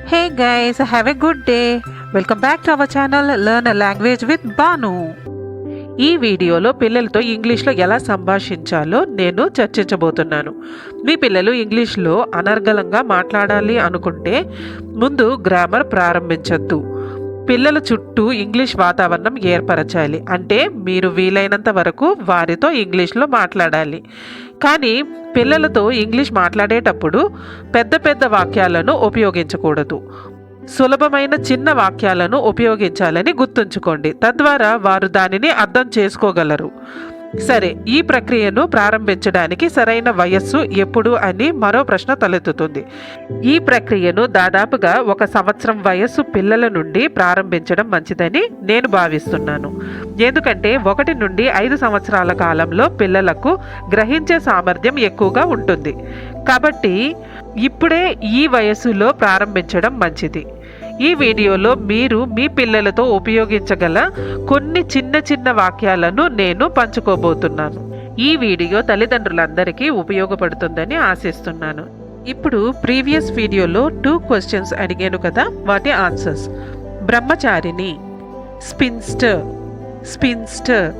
Hey guys, have a good day. Welcome back to our channel Learn a Language with Banu. ఈ వీడియోలో పిల్లలతో ఇంగ్లీష్లో ఎలా సంభాషించాలో నేను చర్చించబోతున్నాను. మీ పిల్లలు ఇంగ్లీష్లో అనర్గళంగా మాట్లాడాలి అనుకుంటే ముందు గ్రామర్ ప్రారంభించొద్దు. పిల్లల చుట్టూ ఇంగ్లీష్ వాతావరణం ఏర్పరచాలి. అంటే మీరు వీలైనంత వరకు వారితో ఇంగ్లీష్లో మాట్లాడాలి. కానీ పిల్లలతో ఇంగ్లీష్ మాట్లాడేటప్పుడు పెద్ద పెద్ద వాక్యాలను ఉపయోగించకూడదు. సులభమైన చిన్న వాక్యాలను ఉపయోగించాలని గుర్తుంచుకోండి. తద్వారా వారు దానిని అర్థం చేసుకోగలరు. సరే, ఈ ప్రక్రియను ప్రారంభించడానికి సరైన వయస్సు ఎప్పుడు అని మరో ప్రశ్న తలెత్తుతుంది. ఈ ప్రక్రియను దాదాపుగా 1 సంవత్సరం వయస్సు పిల్లల నుండి ప్రారంభించడం మంచిదని నేను భావిస్తున్నాను. ఎందుకంటే 1 నుండి 5 సంవత్సరాల కాలంలో పిల్లలకు గ్రహించే సామర్థ్యం ఎక్కువగా ఉంటుంది. కాబట్టి ఇప్పుడే ఈ వయస్సులో ప్రారంభించడం మంచిది. ఈ వీడియోలో మీరు మీ పిల్లలతో ఉపయోగించగల కొన్ని చిన్న చిన్న వాక్యాలను నేను పంచుకోబోతున్నాను. ఈ వీడియో తల్లిదండ్రులందరికీ ఉపయోగపడుతుందని ఆశిస్తున్నాను. ఇప్పుడు ప్రీవియస్ వీడియోలో 2 క్వశ్చన్స్ అడిగాను కదా, వాటి ఆన్సర్స్. బ్రహ్మచారిని, స్పిన్స్టర్.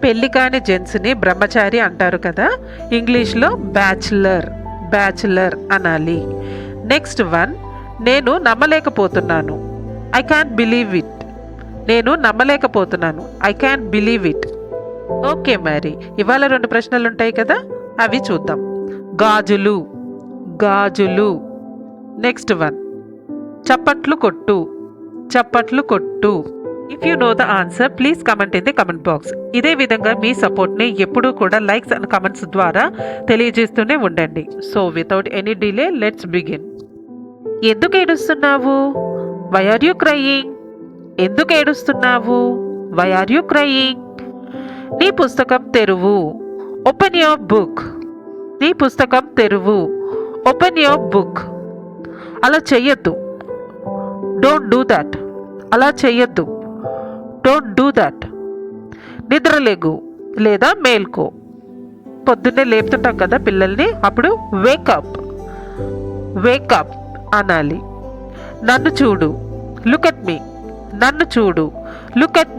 పెళ్లి కాని జెంట్స్ని బ్రహ్మచారి అంటారు కదా, ఇంగ్లీష్లో బ్యాచులర్ అనాలి. నెక్స్ట్ వన్, నేను నమ్మలేకపోతున్నాను. I can believe it. Okay, మరి ఇవాళ 2 ప్రశ్నలు ఉంటాయి కదా, అవి చూద్దాం. గాజులు. నెక్స్ట్ వన్, చప్పట్లు కొట్టు. If you know the answer please comment in the comment box. ఇదే విధంగా మీ సపోర్ట్ని ఎప్పుడూ కూడా లైక్స్ అండ్ కమెంట్స్ ద్వారా తెలియజేస్తూనే ఉండండి. So without any delay let's begin. ఎందుకు ఏడుస్తున్నావు? Why are you crying? నీ పుస్తకం తెరువు. Open your book. అలా చెయ్యొద్దు. Don't do that. నిద్రలేగు లేదా మేల్కో. పొద్దున్నే లేపుతుంటాం కదా పిల్లల్ని, అప్పుడు వేకప్ అనాలి. నన్ను చూడు. Look at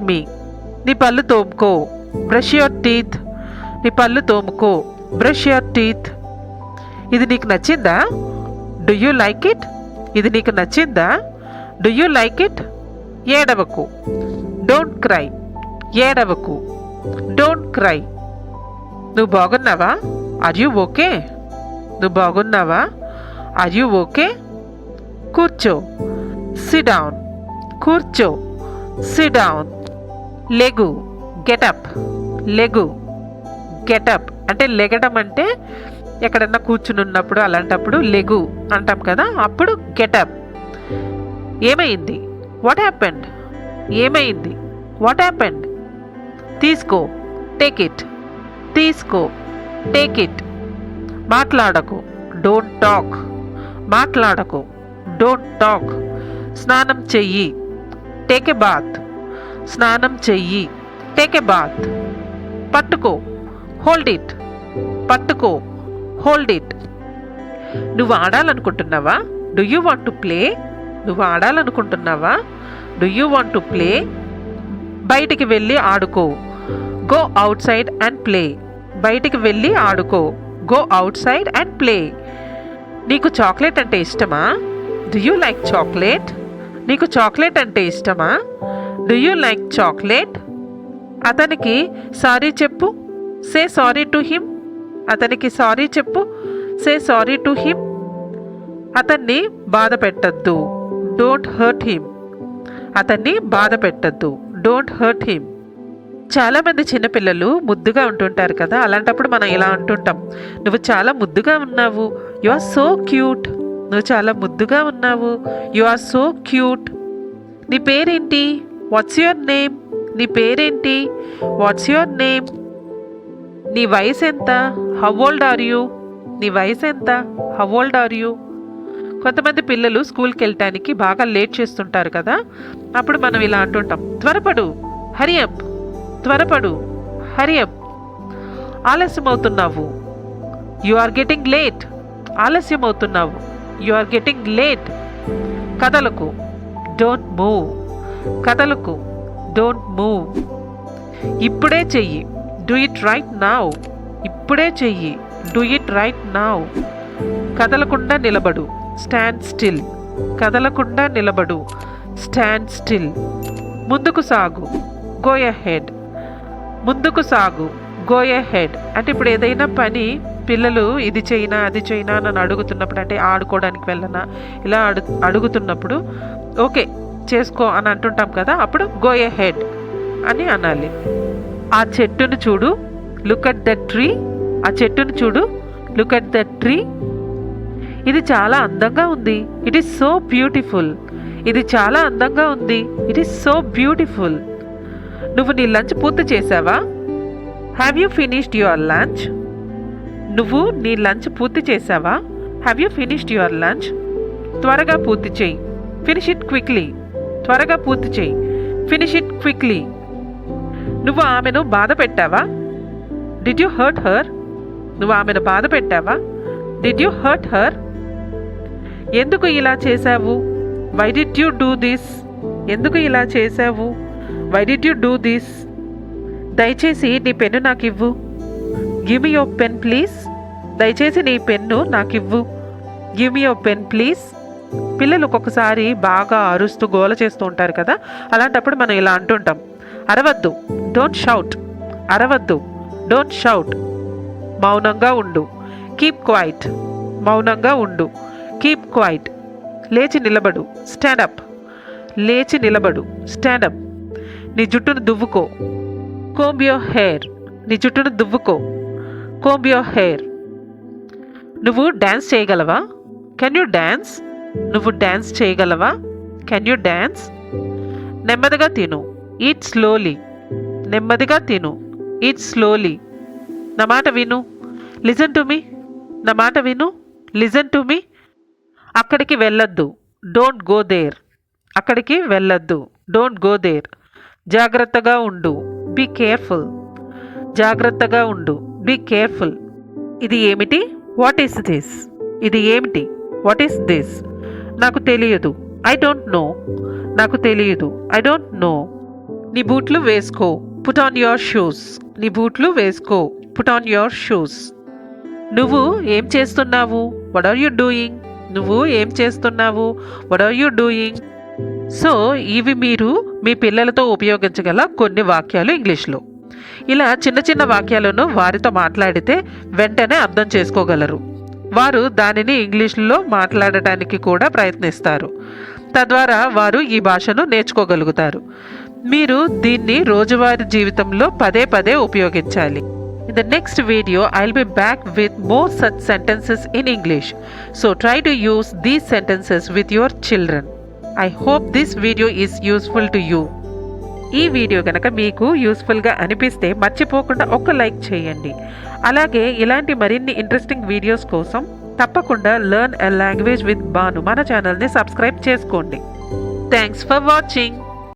me. నీ పళ్ళు తోముకో. Brush your teeth. ఇది నీకు నచ్చిందా? Do you like it? ఏడవకు. Don't cry. నువ్వు బాగున్నావా? Are you okay? కూర్చో. Sit down. లెగు. గెటప్ అంటే లెగడం అంటే ఎక్కడన్నా కూర్చుని ఉన్నప్పుడు అలాంటప్పుడు లెగు అంటాం కదా, అప్పుడు గెటప్. ఏమైంది? What happened? తీసుకో. Take it. మాట్లాడకు. Don't talk. స్నానం చెయ్యి. Take a bath. పట్టుకో. Hold it. నువ్వు ఆడాలనుకుంటున్నావా? Do you want to play? బయటికి వెళ్ళి ఆడుకో. Go outside and play. నీకు చాక్లెట్ అంటే ఇష్టమా? Do you like chocolate? అతనికి సారీ చెప్పు. Say sorry to him. అతన్ని బాధ పెట్టద్దు. Don't hurt him. చాలా మంది చిన్నపిల్లలు ముద్దుగా ఉంటుంటారు కదా, అలాంటప్పుడు మనం ఇలా అంటుంటాం, నువ్వు చాలా ముద్దుగా ఉన్నావు. You are so cute. నీ పేరేంటి? What's your name? నీ వయసు ఎంత? How old are you? కొంతమంది పిల్లలు స్కూల్కి వెళ్ళటానికి బాగా లేట్ చేస్తుంటారు కదా, అప్పుడు మనం ఇలా అంటుంటాం, త్వరపడు. హరియప్. ఆలస్యమవుతున్నావు. You are getting late. కదలకు, డోంట్ మూవ్. కదలకు, డోంట్ మూవ్. ఇప్పుడే చెయ్యి, డూ ఇట్ రైట్ నౌ. ఇప్పుడే చెయ్యి, డూ ఇట్ రైట్ నౌ. కదలకుండా నిలబడు, స్టాండ్ స్టిల్. కదలకుండా నిలబడు, స్టాండ్ స్టిల్. ముందుకు సాగు, గో అహెడ్. ముందుకు సాగు, గో అహెడ్. అంటే ఇప్పుడు ఏదైనా పని పిల్లలు ఇది చేయినా అది చేయినా నన్ను అడుగుతున్నప్పుడు, అంటే ఆడుకోవడానికి వెళ్ళనా ఇలా అడుగుతున్నప్పుడు ఓకే చేసుకో అని అంటుంటాం కదా, అప్పుడు గో అహెడ్ అని అనాలి. ఆ చెట్టును చూడు, లుక్ అట్ ద ట్రీ. ఆ చెట్టును చూడు, లుక్ అట్ ద ట్రీ. ఇది చాలా అందంగా ఉంది, ఇట్ ఈస్ సో బ్యూటిఫుల్. ఇది చాలా అందంగా ఉంది, ఇట్ ఈస్ సో బ్యూటిఫుల్. నువ్వు నీ లంచ్ పూర్తి చేసావా? Have you finished your lunch? నువ్వు నీ లంచ్ పూర్తి చేసావా? Have you finished your lunch? త్వరగా పూర్తి చేయి, ఫినిష్ ఇట్ క్విక్లీ. త్వరగా పూర్తి చేయి, ఫినిష్ ఇట్ క్విక్లీ. నువ్వు ఆమెను బాధ పెట్టావా? Did you hurt her? నువ్వు ఆమెను బాధ పెట్టావా? Did you hurt her? ఎందుకు ఇలా చేశావు? Why did you do this? ఎందుకు ఇలా చేశావు? Why did you do this? దయచేసి నీ పెన్ను నాకు ఇవ్వు. Give me your pen please. దయచేసి నీ పెన్ను నాకు ఇవ్వు. Give me your pen please. పిల్లలు ఒక్కొక్కసారి బాగా అరుస్తూ గోల చేస్తూ ఉంటారు కదా, అలాంటప్పుడు మనం ఇలా అంటుంటాం, అరవద్దు, డోంట్ షౌట్. అరవద్దు, డోంట్ షౌట్. మౌనంగా ఉండు, కీప్ క్వైట్. మౌనంగా ఉండు, కీప్ క్వైట్. లేచి నిలబడు, స్టాండ్ అప్. లేచి నిలబడు, స్టాండ్ అప్. నీ జుట్టును దువ్వుకో, కోంబ్ యువర్ హెయిర్. నీ జుట్టును దువ్వుకో, కోంబ్ యువర్ హెయిర్. నువ్వు డ్యాన్స్ చేయగలవా? Can you dance? నువ్వు డ్యాన్స్ చేయగలవా? Can you dance? నెమ్మదిగా తిను, ఈట్ స్లోలీ. నెమ్మదిగా తిను, ఈట్ స్లోలీ. నా మాట విను, లిజన్ టు మీ. నా మాట విను, లిజన్ టు మీ. అక్కడికి వెళ్ళొద్దు, డోంట్ గో దేర్. అక్కడికి వెళ్ళొద్దు, డోంట్ గో దేర్. జాగ్రత్తగా ఉండు, బీ కేర్ఫుల్. జాగ్రత్తగా ఉండు, బీ కేర్ఫుల్. ఇది ఏమిటి? What is this? ఇది ఏమిటి? What is this? నాకు తెలియదు, ఐ డోంట్ నో. నాకు తెలియదు, ఐ డోంట్ నో. నీ బూట్లు వేసుకో, పుట్ ఆన్ యువర్ షూస్. నీ బూట్లు వేసుకో, పుట్ ఆన్ యువర్ షూస్. నువ్వు ఏం చేస్తున్నావు? What are you doing? నువ్వు ఏం చేస్తున్నావు? What are you doing? So ఇవి మీరు మీ పిల్లలతో ఉపయోగించగల కొన్ని వాక్యాలు ఇంగ్లీష్లో. ఇలా చిన్న చిన్న వాక్యాలను వారితో మాట్లాడితే వెంటనే అర్థం చేసుకోగలరు. వారు దానిని ఇంగ్లీష్లో మాట్లాడటానికి కూడా ప్రయత్నిస్తారు. తద్వారా వారు ఈ భాషను నేర్చుకోగలుగుతారు. మీరు దీన్ని రోజువారీ జీవితంలో పదే పదే ఉపయోగించాలి. In the next video, I'll be back with more such sentences in English. So try to use these sentences with your children. I hope this video is useful to you. ఈ వీడియో కనుక మీకు యూస్ఫుల్గా అనిపిస్తే మర్చిపోకుండా ఒక like చేయండి. అలాగే ఇలాంటి మరిన్ని ఇంట్రెస్టింగ్ వీడియోస్ కోసం తప్పకుండా learn a language with Banu మన ఛానల్ని సబ్స్క్రైబ్ చేసుకోండి. Thanks for watching.